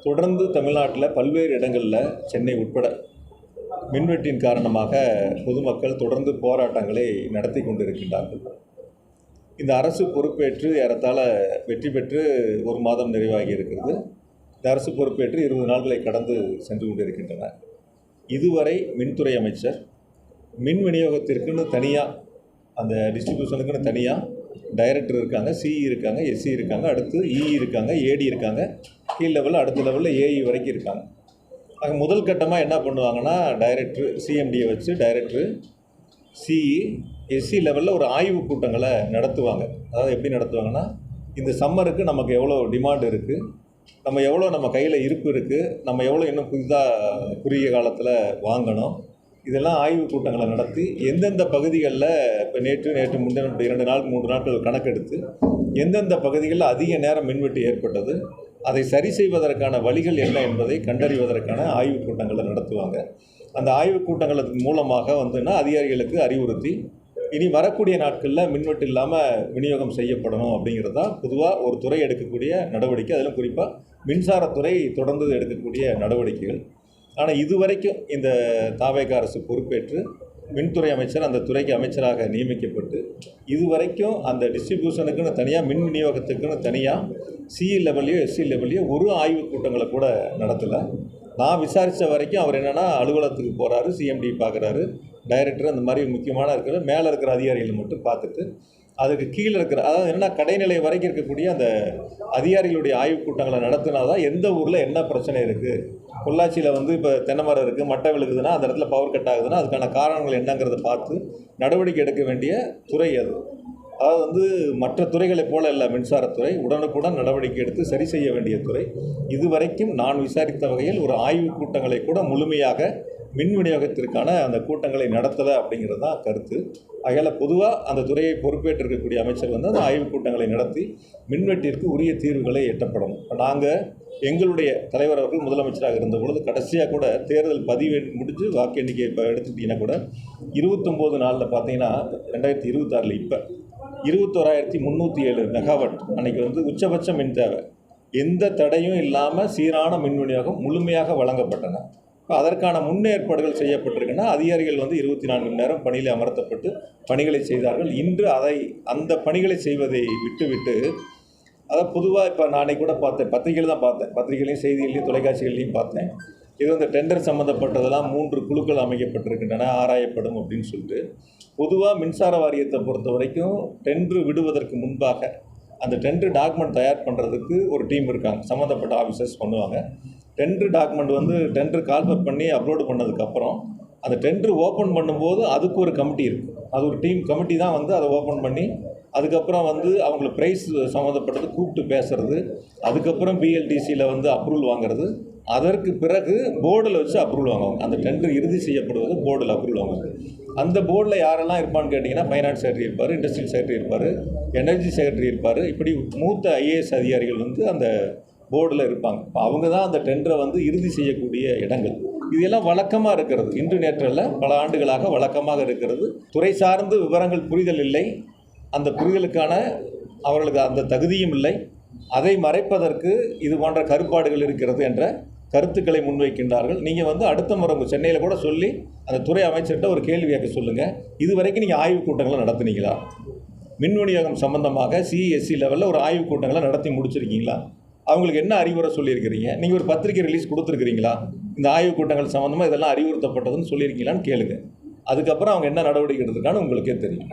தொடர்ந்து தமிழ்நாட்டில் பல்வேறு இடங்களில் சென்னை உட்பட மின்வெட்டின் காரணமாக பொதுமக்கள் தொடர்ந்து போராட்டங்களை நடத்தி கொண்டிருக்கின்றார்கள். இந்த அரசு பொறுப்பேற்று ஏறத்தாழ வெற்றி பெற்று ஒரு மாதம் நிறைவாகி இருக்கிறது. இந்த அரசு பொறுப்பேற்று 20 நாட்களை கடந்து சென்று கொண்டிருக்கின்றன. இதுவரை மின்துறை அமைச்சர் மின் விநியோகத்திற்குன்னு தனியாக, அந்த டிஸ்ட்ரிபியூஷனுக்குன்னு தனியாக டைரக்டர் இருக்காங்க, சிஇ இருக்காங்க, எஸ்சி இருக்காங்க, அடுத்து இஇ இருக்காங்க, ஏடி இருக்காங்க, கீழ் லெவலில் அடுத்த லெவலில் ஏஇ வரைக்கும் இருக்காங்க. ஆக முதல் கட்டமாக என்ன பண்ணுவாங்கன்னா, டைரக்டர் சிஎம்டியை வச்சு டைரக்டர் சிஇ எஸ்சி லெவலில் ஒரு ஆய்வு கூட்டங்களை நடத்துவாங்க. அதாவது எப்படி நடத்துவாங்கன்னா, இந்த சம்மருக்கு நமக்கு எவ்வளோ டிமாண்ட் இருக்குது, நம்ம கையில் இருப்பு இருக்குது, நம்ம எவ்வளோ இன்னும் புதிதாக குறுகிய காலத்தில் வாங்கணும், இதெல்லாம் ஆய்வு கூட்டங்களை நடத்தி எந்தெந்த பகுதிகளில் இப்போ நேற்று முந்தின 2 நாள் 3 நாட்கள் கணக்கெடுத்து எந்தெந்த பகுதிகளில் அதிக நேரம் மின்வெட்டு ஏற்பட்டது, அதை சரி செய்வதற்கான வழிகள் என்ன என்பதை கண்டறிவதற்கான ஆய்வு கூட்டங்களை நடத்துவாங்க. அந்த ஆய்வு கூட்டங்களுக்கு மூலமாக அதிகாரிகளுக்கு அறிவுறுத்தி இனி வரக்கூடிய நாட்களில் மின்வெட்டு இல்லாமல் விநியோகம் செய்யப்படணும் அப்படிங்கிறது தான் பொதுவாக ஒரு துறை எடுக்கக்கூடிய நடவடிக்கை. அதிலும் குறிப்பாக மின்சாரத்துறை தொடர்ந்து எடுக்கக்கூடிய நடவடிக்கைகள். ஆனால் இதுவரைக்கும் இந்த தாவேகா அரசு பொறுப்பேற்று மின்துறை அமைச்சர் அந்த துறைக்கு அமைச்சராக நியமிக்கப்பட்டு இதுவரைக்கும் அந்த டிஸ்ட்ரிபியூஷனுக்குன்னு தனியாக, மின் விநியோகத்துக்குன்னு தனியாக சிஇ லெவல்லையோ எஸ்சி லெவல்லையோ ஒரு ஆய்வு கூட்டங்களை கூட நடத்தலை. நான் விசாரித்த வரைக்கும் அவர் என்னென்னா, அலுவலகத்துக்கு போகிறாரு, சிஎம்டி பார்க்குறாரு, டைரக்டர் அந்த மாதிரி முக்கியமான இருக்கிற மேலே இருக்கிற அதிகாரிகளை மட்டும் பார்த்துட்டு அதுக்கு கீழே இருக்கிற, அதாவது என்னென்னா கடைநிலை வரைக்கும் இருக்கக்கூடிய அந்த அதிகாரிகளுடைய ஆய்வு கூட்டங்களை நடத்தினா தான் எந்த ஊரில் என்ன பிரச்சனை இருக்குது, பொள்ளாச்சியில் இப்போ தென்னை மரம் இருக்குது, மட்டை விழுகுதுன்னா அந்த இடத்துல பவர் கட் ஆகுதுன்னா அதுக்கான காரணங்கள் என்னங்கிறத பார்த்து நடவடிக்கை எடுக்க வேண்டிய துறை அது. அதாவது மற்ற துறைகளைப் போல இல்லை, மின்சாரத்துறை உடனுக்குடன் நடவடிக்கை எடுத்து சரி செய்ய வேண்டிய துறை. இதுவரைக்கும் நான் விசாரித்த வகையில் ஒரு ஆய்வு கூட்டங்களை கூட முழுமையாக மின் விநியோகத்திற்கான அந்த கூட்டங்களை நடத்தலை அப்படிங்கிறது தான் கருத்து. ஆகையால் பொதுவாக அந்த துறையை பொறுப்பேற்றிருக்கக்கூடிய அமைச்சர் அந்த ஆய்வு கூட்டங்களை நடத்தி மின்வெட்டிற்கு உரிய தீர்வுகளை எட்டப்படணும். நாங்கள் எங்களுடைய தலைவர் அவர்கள் முதலமைச்சராக இருந்த பொழுது கடைசியாக கூட தேர்தல் பதிவு முடிஞ்சு வாக்கு எண்ணிக்கை இப்போ எடுத்துக்கிட்டிங்கன்னா கூட 29 நாளில் பார்த்தீங்கன்னா 2026 இப்போ 21,307 மெகாவாட் அன்றைக்கி உச்சபட்ச மின் தேவை, எந்த தடையும் இல்லாமல் சீரான மின் விநியோகம் முழுமையாக வழங்கப்பட்டன. அதற்கான முன்னேற்பாடுகள் செய்யப்பட்டிருக்குன்னா அதிகாரிகள் 24 மணி நேரம் பணியில் அமர்த்தப்பட்டு பணிகளை செய்தார்கள். இன்று அந்த பணிகளை செய்வதை விட்டுவிட்டு, அதை பொதுவாக இப்போ நானே கூட பார்த்தேன், பத்திரிகையில் தான் பார்த்தேன், பத்திரிகைகளையும் செய்திகளையும் தொலைக்காட்சிகளையும் பார்த்தேன். இது இந்த டெண்டர் சம்மந்தப்பட்டதெல்லாம் 3 குழுக்கள் அமைக்கப்பட்டிருக்கின்றன, ஆராயப்படும் அப்படின்னு சொல்லிட்டு. பொதுவாக மின்சார வாரியத்தை பொறுத்த வரைக்கும் டெண்டர் விடுவதற்கு முன்பாக அந்த டெண்டர் டாக்குமெண்ட் தயார் பண்ணுறதுக்கு ஒரு டீம் இருக்காங்க, சம்மந்தப்பட்ட ஆஃபீஸர்ஸ் பண்ணுவாங்க. டெண்டர் டாக்குமெண்ட் டெண்டர் கால்ஃபர் பண்ணி அப்லோடு பண்ணதுக்கப்புறம் அந்த டெண்டர் ஓப்பன் பண்ணும்போது அதுக்கு ஒரு கமிட்டி இருக்குது. அது ஒரு டீம் கமிட்டி தான் அதை ஓப்பன் பண்ணி அதுக்கப்புறம் அவங்களுக்கு ப்ரைஸ் சம்மந்தப்பட்டது கூப்பிட்டு பேசுகிறது, அதுக்கப்புறம் பிஎல்டிசியில் அப்ரூவல் வாங்குறது, அதற்கு பிறகு போர்டில் வச்சு அப்ரூவல் வாங்குவாங்க. அந்த டெண்டர் இறுதி செய்யப்படுவது போர்டில் அப்ரூவல் வாங்குவாங்க. அந்த போர்டில் யாரெல்லாம் இருப்பான்னு கேட்டிங்கன்னா, ஃபைனான்ஸ் செக்ரட்டரி இருப்பார், இண்டஸ்ட்ரியல் செக்ரட்டரி இருப்பார், எனர்ஜி செக்ரட்டரி இருப்பார். இப்படி மூத்த ஐஏஎஸ் அதிகாரிகள் அந்த போர்டில் இருப்பாங்க. இப்போ அவங்க தான் அந்த டெண்டரை இறுதி செய்யக்கூடிய இடங்கள். இதெல்லாம் வழக்கமாக இருக்கிறது, இன்று நேற்றல்ல பல ஆண்டுகளாக வழக்கமாக இருக்கிறது. துறை சார்ந்து விவரங்கள் புரிதல் இல்லை, அந்த புரிதலுக்கான அவர்களுக்கு அந்த தகுதியும் இல்லை. அதை மறைப்பதற்கு இது போன்ற கருப்பாடுகள் இருக்கிறது என்ற கருத்துக்களை முன்வைக்கின்றார்கள். நீங்கள் அடுத்த முறை சென்னையில் கூட சொல்லி அந்த துறை அமைச்சர்கிட்ட ஒரு கேள்வி கேட்க சொல்லுங்கள். இது வரைக்கும் நீங்கள் ஆய்வு கூட்டங்களை நடத்துனீங்களா? மின் விநியோகம் சம்பந்தமாக சிஎஸ்சி லெவலில் ஒரு ஆய்வு கூட்டங்களை நடத்தி முடிச்சிருக்கீங்களா? அவங்களுக்கு என்ன அறிவுரை சொல்லியிருக்கிறீங்க? நீங்கள் ஒரு பத்திரிகை ரிலீஸ் கொடுத்துருக்கிறீங்களா? இந்த ஆய்வு கூட்டங்கள் சம்மந்தமாக இதெல்லாம் அறிவுறுத்தப்பட்டதுன்னு சொல்லியிருக்கீங்களான்னு கேளுங்க. அதுக்கப்புறம் அவங்க என்ன நடவடிக்கை எடுத்துருக்கான்னு உங்களுக்கே தெரியும்.